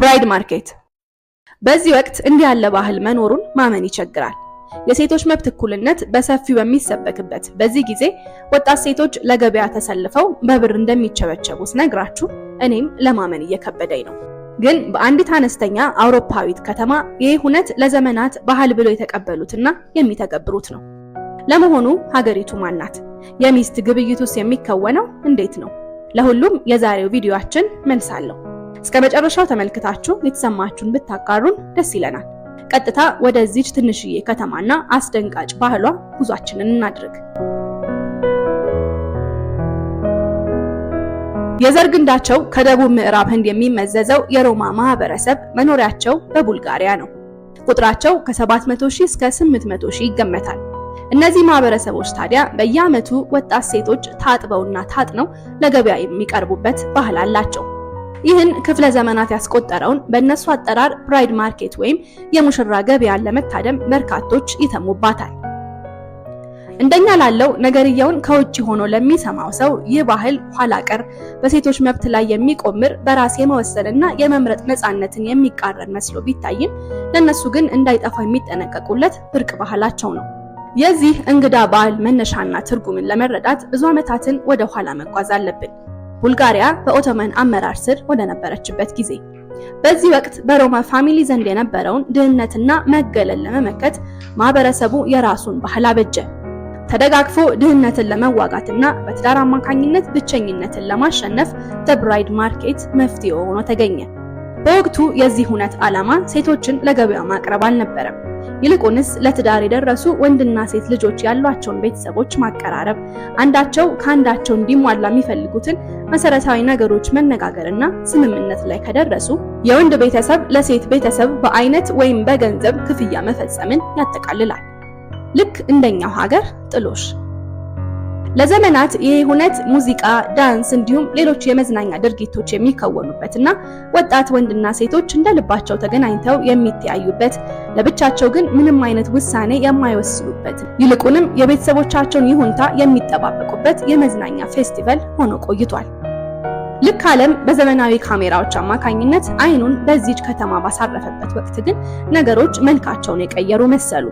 ፕራይድ ማርኬት። በዚህ ወቅት እንዲህ ያለ ባህል መኖሩን ማመን ይቸግራል። የሴቶች መብት እኩልነት በሰፊው በሚሰበክበት በዚህ ጊዜ ወጣት ሴቶች ለገበያ ተሰልፈው በብር እንደሚቸበቸቡ ስነግራችሁ እኔም ለማመን እየከበደኝ ነው። ግን በአንዲት አነስተኛ አውሮፓዊት ከተማ ይህ ሁነት ለዘመናት ባህል ብለው የተቀበሉትና የሚተገብሩት ነው። ለመሆኑ ሀገሪቱ ማን ናት? የሚስት ግብይቱስ የሚከወነው እንዴት ነው? ለሁሉም የዛሬው ቪዲዮአችን መልስ አለው። እስከ መጨረሻው ተመልክታችሁ የተሰማችሁን ብታጋሩን ደስ ይለናል። ቀጥታ ወደዚች ትንሽዬ ከተማና አስደንጋጭ ባህሏ ጉዟችንን እናድርግ። የዘር ግንዳቸው ከደቡብ ምዕራብ ህንድ የሚመዘዘው የሮማ ማህበረሰብ መኖሪያቸው በቡልጋሪያ ነው። ቁጥራቸው ከ700,000 እስከ 800,000 ይገመታል። እነዚህ ማህበረሰቦች ታዲያ በየዓመቱ ወጣት ሴቶች ታጥበውና ታጥነው ለገበያ የሚቀርቡበት ባህል አላቸው። ይህን ክፍለ ዘመናት ያስቆጠረውን በእነሱ አጠራር ፕራይድ ማርኬት ወይም የሙሽራ ገበያን ለመታደም በርካቶች ይተሙባታል። እንደኛ ላለው ነገርየውን ከውጪ ሆኖ ለሚሰማው ሰው ይህ ባህል ኋላ ቀር፣ በሴቶች መብት ላይ የሚቆምር፣ በራስ የመወሰንና የመምረጥ ነፃነትን የሚቃረን መስሎ ቢታይም ለነሱ ግን እንዳይጠፋ የሚጠነቀቁለት ብርቅ ባህላቸው ነው። የዚህ እንግዳ ባህል መነሻና ትርጉምን ለመረዳት ብዙ ዓመታትን ወደ ኋላ መጓዝ አለብን። ቡልጋሪያ በኦቶማን አመራር ስር ወደ ነበረችበት ጊዜ። በዚህ ወቅት በሮማ ፋሚሊ ዘንድ የነበረውን ድህነትና መገለል ለመመከት ማህበረሰቡ የራሱን ባህል አበጀ። ተደጋግፎ ድህነትን ለመዋጋትና በትዳር አማካኝነት ብቸኝነትን ለማሸነፍ ፕራይድ ማርኬት መፍትሄ ሆኖ ተገኘ። በወቅቱ የዚህ ሁነት ዓላማ ሴቶችን ለገበያ ማቅረብ አልነበረም። ይልቁንስ ለትዳር የደረሱ ወንድና ሴት ልጆች ያሏቸውን ቤተሰቦች ማቀራረብ፣ አንዳቸው ከአንዳቸው እንዲሟላ የሚፈልጉትን መሰረታዊ ነገሮች መነጋገርና ስምምነት ላይ ከደረሱ የወንድ ቤተሰብ ለሴት ቤተሰብ በአይነት ወይም በገንዘብ ክፍያ መፈጸምን ያጠቃልላል። ልክ እንደኛው ሀገር ጥሎሽ። ለዘመናት ይህ ሁነት ሙዚቃ፣ ዳንስ እንዲሁም ሌሎች የመዝናኛ ድርጊቶች የሚከወኑበትና ወጣት ወንድና ሴቶች እንደልባቸው ተገናኝተው የሚተያዩበት፣ ለብቻቸው ግን ምንም አይነት ውሳኔ የማይወስኑበት፣ ይልቁንም የቤተሰቦቻቸውን ይሁንታ የሚጠባበቁበት የመዝናኛ ፌስቲቫል ሆኖ ቆይቷል። ልክ ዓለም በዘመናዊ ካሜራዎች አማካኝነት አይኑን በዚች ከተማ ባሳረፈበት ወቅት ግን ነገሮች መልካቸውን የቀየሩ መሰሉ።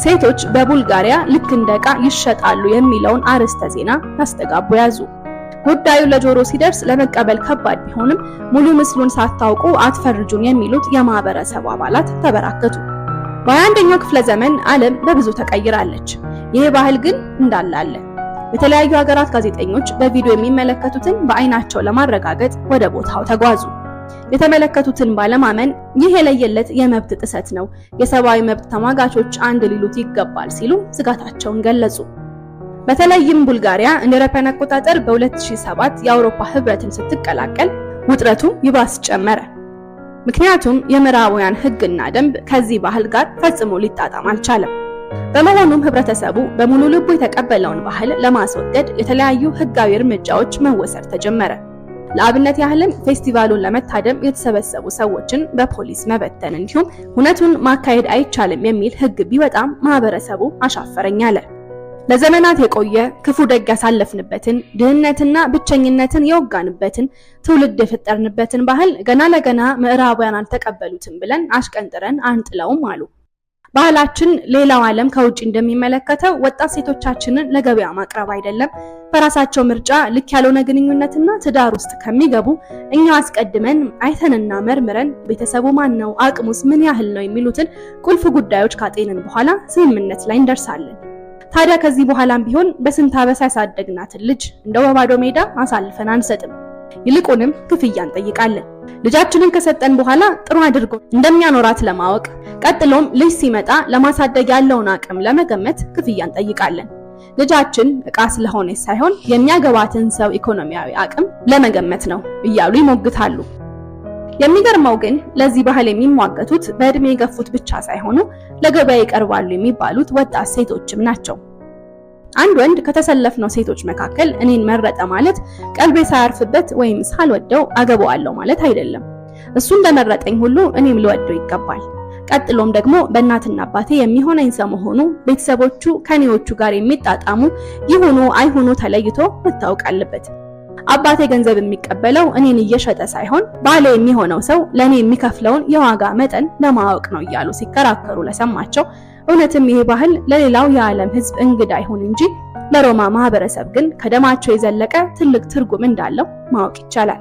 ሴቶች በቡልጋሪያ ልክ እንደ ዕቃ ይሸጣሉ የሚለውን አርዕስተ ዜና ያስተጋቡ ያዙ። ጉዳዩ ለጆሮ ሲደርስ ለመቀበል ከባድ ቢሆንም ሙሉ ምስሉን ሳታውቁ አትፈርጁን የሚሉት የማህበረሰቡ አባላት ተበራከቱ። በ21ኛው ክፍለ ዘመን ዓለም በብዙ ተቀይራለች። ይህ ባህል ግን እንዳለ አለ። የተለያዩ ሀገራት ጋዜጠኞች በቪዲዮ የሚመለከቱትን በአይናቸው ለማረጋገጥ ወደ ቦታው ተጓዙ። የተመለከቱትን ባለማመን ይህ የለየለት የመብት ጥሰት ነው፣ የሰብአዊ መብት ተሟጋቾች አንድ ሊሉት ይገባል ሲሉ ስጋታቸውን ገለጹ። በተለይም ቡልጋሪያ እንደ አውሮፓውያን አቆጣጠር በ2007 የአውሮፓ ህብረትን ስትቀላቀል ውጥረቱ ይባስ ጨመረ። ምክንያቱም የምዕራባውያን ህግና ደንብ ከዚህ ባህል ጋር ፈጽሞ ሊጣጣም አልቻለም። በመሆኑም ህብረተሰቡ በሙሉ ልቡ የተቀበለውን ባህል ለማስወገድ የተለያዩ ህጋዊ እርምጃዎች መወሰድ ተጀመረ። ለአብነት ያህልም ፌስቲቫሉን ለመታደም የተሰበሰቡ ሰዎችን በፖሊስ መበተን እንዲሁም ሁነቱን ማካሄድ አይቻልም የሚል ህግ ቢወጣም ማህበረሰቡ አሻፈረኝ አለ። ለዘመናት የቆየ ክፉ ደግ ያሳለፍንበትን፣ ድህነትና ብቸኝነትን የወጋንበትን፣ ትውልድ የፈጠርንበትን ባህል ገና ለገና ምዕራባውያን አልተቀበሉትም ብለን አሽቀንጥረን አንጥለውም አሉ። ባህላችን ሌላው ዓለም ከውጪ እንደሚመለከተው ወጣት ሴቶቻችንን ለገበያ ማቅረብ አይደለም፣ በራሳቸው ምርጫ ልክ ያልሆነ ግንኙነትና ትዳር ውስጥ ከሚገቡ እኛ አስቀድመን አይተንና መርምረን ቤተሰቡ ማን ነው፣ አቅሙስ ምን ያህል ነው የሚሉትን ቁልፍ ጉዳዮች ካጤንን በኋላ ስምምነት ላይ እንደርሳለን። ታዲያ ከዚህ በኋላም ቢሆን በስንት አበሳ ያሳደግናትን ልጅ እንደው በባዶ ሜዳ አሳልፈን አንሰጥም። ይልቁንም ክፍያ እንጠይቃለን። ልጃችንን ከሰጠን በኋላ ጥሩ አድርጎ እንደሚያኖራት ለማወቅ፣ ቀጥሎም ልጅ ሲመጣ ለማሳደግ ያለውን አቅም ለመገመት ክፍያ እንጠይቃለን። ልጃችን ዕቃ ስለሆነ ሳይሆን የሚያገባትን ሰው ኢኮኖሚያዊ አቅም ለመገመት ነው እያሉ ይሞግታሉ። የሚገርመው ግን ለዚህ ባህል የሚሟገቱት በእድሜ የገፉት ብቻ ሳይሆኑ ለገበያ ይቀርባሉ የሚባሉት ወጣት ሴቶችም ናቸው። አንድ ወንድ ከተሰለፍነው ሴቶች መካከል እኔን መረጠ ማለት ቀልቤ ሳያርፍበት ወይም ሳልወደው አገባዋለሁ ማለት አይደለም። እሱ እንደመረጠኝ ሁሉ እኔም ልወደው ይገባል። ቀጥሎም ደግሞ በእናትና አባቴ የሚሆነኝ ሰው መሆኑ ቤተሰቦቹ ከኔዎቹ ጋር የሚጣጣሙ ይሁኑ አይሁኑ ተለይቶ መታወቅ አለበት። አባቴ ገንዘብ የሚቀበለው እኔን እየሸጠ ሳይሆን ባሌ የሚሆነው ሰው ለኔ የሚከፍለውን የዋጋ መጠን ለማወቅ ነው እያሉ ሲከራከሩ ለሰማቸው እውነትም ይሄ ባህል ለሌላው የዓለም ሕዝብ እንግዳ ይሁን እንጂ ለሮማ ማህበረሰብ ግን ከደማቸው የዘለቀ ትልቅ ትርጉም እንዳለው ማወቅ ይቻላል።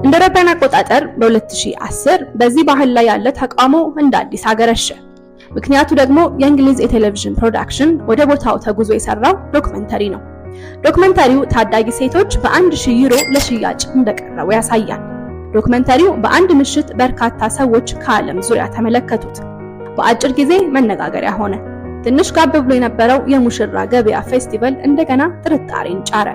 እንደ አውሮፓውያን አቆጣጠር በ2010 በዚህ ባህል ላይ ያለ ተቃውሞ እንደ አዲስ አገረሸ። ምክንያቱ ደግሞ የእንግሊዝ የቴሌቪዥን ፕሮዳክሽን ወደ ቦታው ተጉዞ የሰራው ዶክመንተሪ ነው። ዶክመንተሪው ታዳጊ ሴቶች በ1000 ዩሮ ለሽያጭ እንደቀረቡ ያሳያል። ዶክመንተሪው በአንድ ምሽት በርካታ ሰዎች ከዓለም ዙሪያ ተመለከቱት። በአጭር ጊዜ መነጋገሪያ ሆነ። ትንሽ ጋብ ብሎ የነበረው የሙሽራ ገበያ ፌስቲቫል እንደገና ጥርጣሬን ጫረ።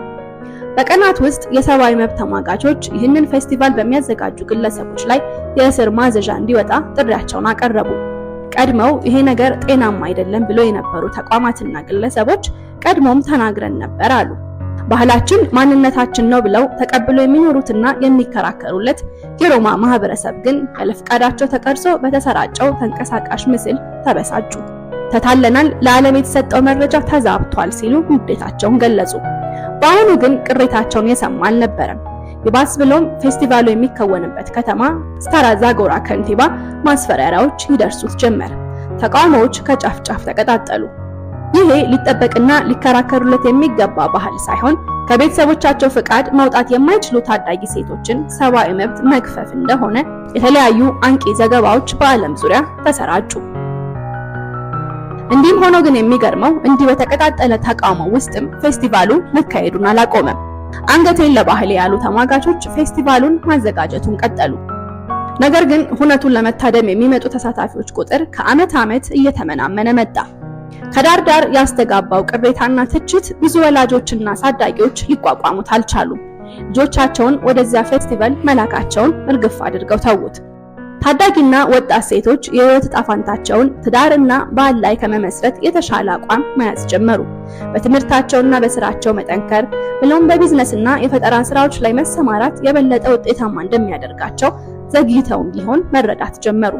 በቀናት ውስጥ የሰብአዊ መብት ተሟጋቾች ይህንን ፌስቲቫል በሚያዘጋጁ ግለሰቦች ላይ የእስር ማዘዣ እንዲወጣ ጥሪያቸውን አቀረቡ። ቀድመው ይሄ ነገር ጤናማ አይደለም ብሎ የነበሩ ተቋማትና ግለሰቦች ቀድሞም ተናግረን ነበር አሉ። ባህላችን ማንነታችን ነው ብለው ተቀብለው የሚኖሩትና የሚከራከሩለት የሮማ ማህበረሰብ ግን ያለፍቃዳቸው ተቀርጾ በተሰራጨው ተንቀሳቃሽ ምስል ተበሳጩ። ተታለናል፣ ለዓለም የተሰጠው መረጃ ተዛብቷል ሲሉ ንዴታቸውን ገለጹ። በአሁኑ ግን ቅሬታቸውን የሰማ አልነበረም። ይባስ ብሎም ፌስቲቫሉ የሚከወንበት ከተማ ስታራ ዛጎራ ከንቲባ ማስፈራሪያዎች ይደርሱት ጀመር። ተቃውሞዎች ከጫፍ ጫፍ ተቀጣጠሉ። ይሄ ሊጠበቅና ሊከራከሩለት የሚገባ ባህል ሳይሆን ከቤተሰቦቻቸው ፍቃድ መውጣት የማይችሉ ታዳጊ ሴቶችን ሰብአዊ መብት መግፈፍ እንደሆነ የተለያዩ አንቂ ዘገባዎች በዓለም ዙሪያ ተሰራጩ። እንዲህም ሆኖ ግን የሚገርመው እንዲህ በተቀጣጠለ ተቃውሞ ውስጥም ፌስቲቫሉ መካሄዱን አላቆመም። አንገቴን ለባህል ያሉ ተሟጋቾች ፌስቲቫሉን ማዘጋጀቱን ቀጠሉ። ነገር ግን ሁነቱን ለመታደም የሚመጡ ተሳታፊዎች ቁጥር ከዓመት ዓመት እየተመናመነ መጣ። ከዳር ዳር ያስተጋባው ቅሬታና ትችት ብዙ ወላጆችና አሳዳጊዎች ሊቋቋሙት አልቻሉም። ልጆቻቸውን ወደዚያ ፌስቲቫል መላካቸውን እርግፍ አድርገው ተዉት። ታዳጊና ወጣት ሴቶች የህይወት ጣፋንታቸውን ትዳርና ባል ላይ ከመመስረት የተሻለ አቋም መያዝ ጀመሩ። በትምህርታቸውና በስራቸው መጠንከር ብሎም በቢዝነስና የፈጠራ ስራዎች ላይ መሰማራት የበለጠ ውጤታማ እንደሚያደርጋቸው ዘግይተውም ቢሆን መረዳት ጀመሩ።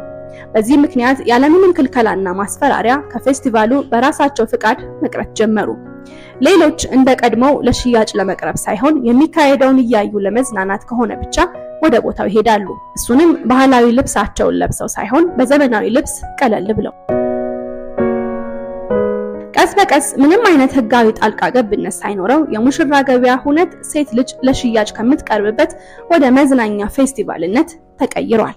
በዚህ ምክንያት ያለምንም ክልከላና ማስፈራሪያ ከፌስቲቫሉ በራሳቸው ፍቃድ መቅረት ጀመሩ። ሌሎች እንደ ቀድሞው ለሽያጭ ለመቅረብ ሳይሆን የሚካሄደውን እያዩ ለመዝናናት ከሆነ ብቻ ወደ ቦታው ይሄዳሉ። እሱንም ባህላዊ ልብሳቸውን ለብሰው ሳይሆን በዘመናዊ ልብስ ቀለል ብለው። ቀስ በቀስ ምንም አይነት ህጋዊ ጣልቃ ገብነት ሳይኖረው የሙሽራ ገበያ ሁነት ሴት ልጅ ለሽያጭ ከምትቀርብበት ወደ መዝናኛ ፌስቲቫልነት ተቀይሯል።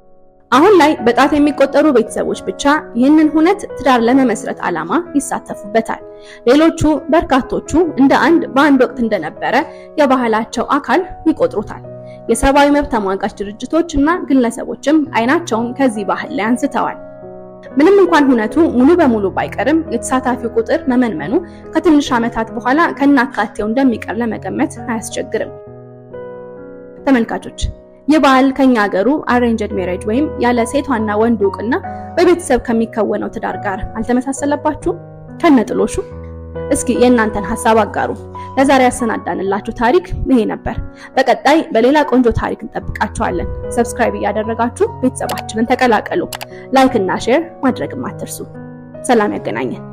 አሁን ላይ በጣት የሚቆጠሩ ቤተሰቦች ብቻ ይህንን ሁነት ትዳር ለመመስረት ዓላማ ይሳተፉበታል። ሌሎቹ በርካቶቹ እንደ በአንድ ወቅት እንደነበረ የባህላቸው አካል ይቆጥሩታል። የሰብአዊ መብት ተሟጋች ድርጅቶች እና ግለሰቦችም አይናቸውን ከዚህ ባህል ላይ አንስተዋል። ምንም እንኳን ሁነቱ ሙሉ በሙሉ ባይቀርም የተሳታፊው ቁጥር መመንመኑ ከትንሽ ዓመታት በኋላ ከናካቴው እንደሚቀር ለመገመት አያስቸግርም። ተመልካቾች ይህ ባህል ከኛ ሀገሩ አሬንጅድ ሜሬጅ ወይም ያለ ሴቷና ወንዱ ዕውቅና በቤተሰብ ከሚከወነው ትዳር ጋር አልተመሳሰለባችሁም? ከነጥሎሹ እስኪ የእናንተን ሐሳብ አጋሩ። ለዛሬ ያሰናዳንላችሁ ታሪክ ይሄ ነበር። በቀጣይ በሌላ ቆንጆ ታሪክ እንጠብቃችኋለን። ሰብስክራይብ እያደረጋችሁ ቤተሰባችንን ተቀላቀሉ። ላይክ እና ሼር ማድረግም አትርሱ። ሰላም ያገናኘን።